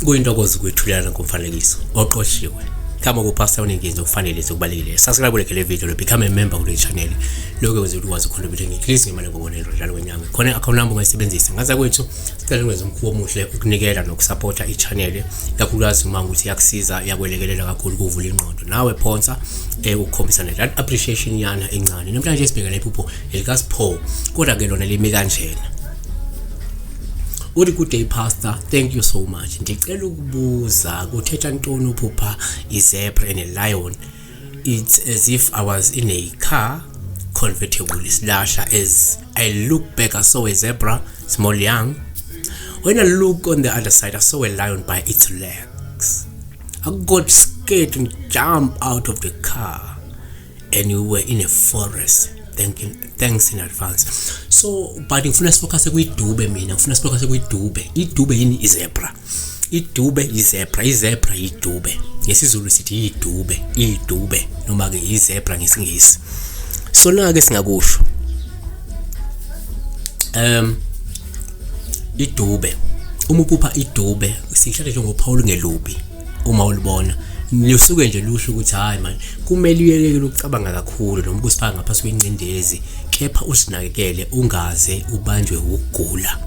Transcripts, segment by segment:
Kuyintokozo kwethulana ngomfanekiso oqoshiwe kama kupasa uningenzo kufanele zokubalekile sasilabuleke le video become a member kule channel lokho kwenza ukwazi ucontribute ngeclick imali ngobonelo njalo kwenyanga khona account number ungayisebenzisa ngaza kwethu sicela ukwenza umkhubo omuhle ukunikela nokusupporta ichannel kakhulukazi uma ukuthi yakusiza yakwelekelela kakhulu ukuvula ingqondo nawe phonsa ukukhombisa that appreciation yana encane namhlanje sibhekana iphupho elikasipho kodwa ke lona limi kanjena. Good day, Pastor. Thank you so much. Ndicela ukubuza kuthetha ntoni uphupha izebra and a lion. It's as if I was in a car convertible slasher. As I look back, I saw a zebra, small young. When I look on the other side, I saw a lion by its legs. I got scared and jumped out of the car, and we were in a forest. Thanks in advance. So but ngifuna sifocus kwidube mina ngifuna sifocus kwidube. Idube yini izebra. Idube izebra, izebra idube. Ngesizulu sithi idube noma ke izebra ngesingisi. So na ke singakusho. Idube. Uma uphupha idube sihlala nje ngoPaul ngelubi. Uma ulibona lisuke nje lusho ukuthi hayi man kumele uyekele ukucabanga kakhulu noma kusifaka ngaphasi kwencindezi kepha usinakekele ungaze ubanjwe ukugula.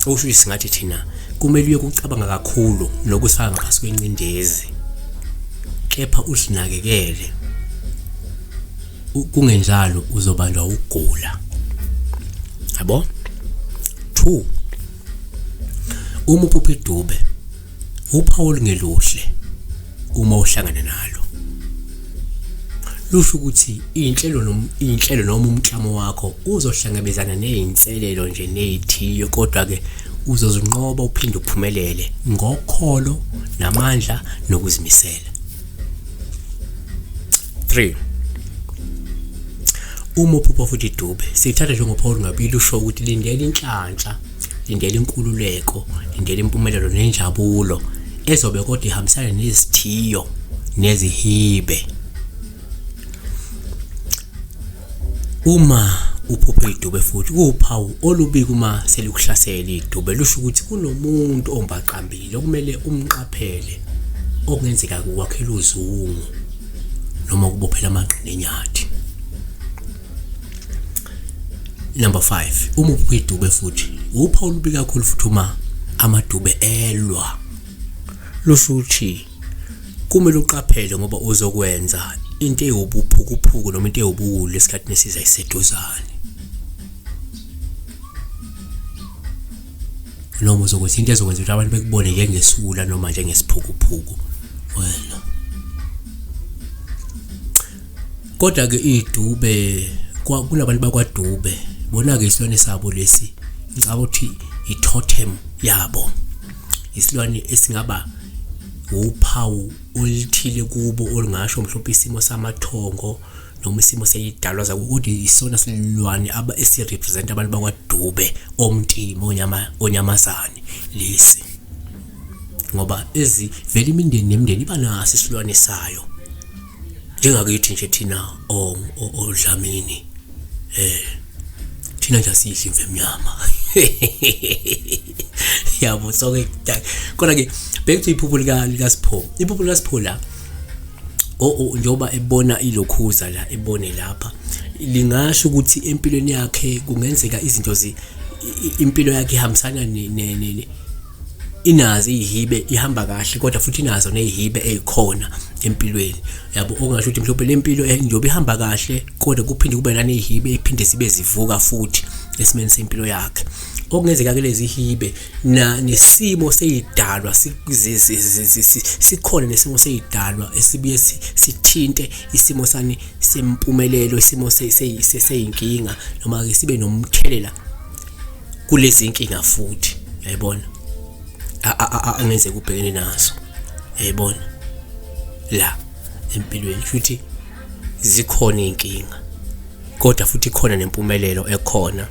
Usho isingathi thina kumele uye ukucabanga kakhulu nokusifaka ngaphasi kwencindezi kepha usinakekele kungenjalo uzobanjwa ukugula. Yabo? 2 Uma uphupha idube uPaul ngeluhle uma uhlangana nalo lusho ukuthi inhlelo noma umklamo wakho uzohlangabezana nezinselelo nje nezithiyo kodwa ke uzozinqoba uphinde uphumelele ngokholo namandla nokuzimisela. 3 Uma uphupha futhi idube sithatha njengoPaul ngabili usho ukuthi lindela inhlanhla, lindela inkululeko, lindela impumelelo nenjabulo ezobe kodwa ihambisana nezithiyo nezihibe. Uma uphupha idube futhi kuwuphawu olubi kuma selikuhlasela idube lusho ukuthi kunomuntu ombaqambile okumele umqaphele okungenzeka ukwakhela uzungu noma ukubophela amaqine enyathi. Number 5 uma uphupha idube futhi uPaul olubi kakhulu futhi uma amadube elwa lusho ukuthi kumele uqaphele ngoba uzokwenza into eyobuphuku noma into eyobuwulu esikhathini esiza iseduzane noma uzokwenza into ezokwenza ukuthi abantu bekubone njengesula noma njengesiphukuphuku wena. Kodwa ke idube kunabantu bakwadube bona ke isilwane sabo lesi ngicabanga ukuthi itotem yabo isilwane esingaba uphawu olithile kubo olingasho mhlophe isimo samathongo noma isimo seyidalwa zaku kodwa isona silwane aba esirepresent abantu bakwadube omntimo onyamazane lesi ngoba ezi vele imindeni nemindeni ibanaso isilwane sayo njengakithi nje thina oDlamini thina nje sidla imve emnyama yabo so ke kodwa ke back to iphupho likaSipho. Iphupho likaSipho la njoba ebona ilokhuza la ebone lapha lingasho ukuthi empilweni yakhe kungenzeka izinto impilo yakhe ihambisana inazi ihibe ihamba kahle kodwa futhi inazo nezihibe ezikhona empilweni yabo ongasho ukuthi mhlawumbe lempilo njoba ihamba kahle kodwa kuphinde kube nanezihibe ephinde sibe zivuka futhi esimeni sempilo yakhe okungenzeka ke lezi hibe nesimo seyidalwa sikhona nesimo seyidalwa esibuye sithinte isimo sani sempumelelo isimo seyinkinga noma ke sibe nomthelela kulezi inkinga futhi yayibona angenzeka ubhekene nazo yayibona la empilweni futhi zikhona inkinga kodwa futhi khona nempumelelo ekhona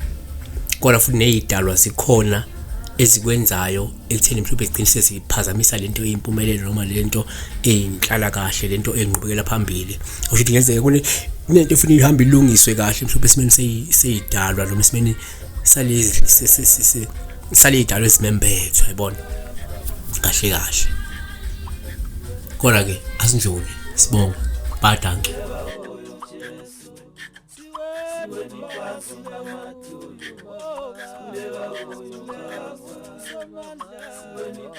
kodwa futhi nezidalwa zikhona ezikwenzayo ekutheni mhlawumbe igcine seziphazamisa lento eyimpumelelo noma lento eyinhlala kahle, lento enqhubekela phambili. Okusho ukuthi ngenzeka kunento efuna ihambe ilungiswe kahle mhlawumbe esimeni seyidalwa noma esimeni saleyidalwa ezimembethe, yabona kahle kahle. Kodwa ke asindlule, sibonga, badanke. When you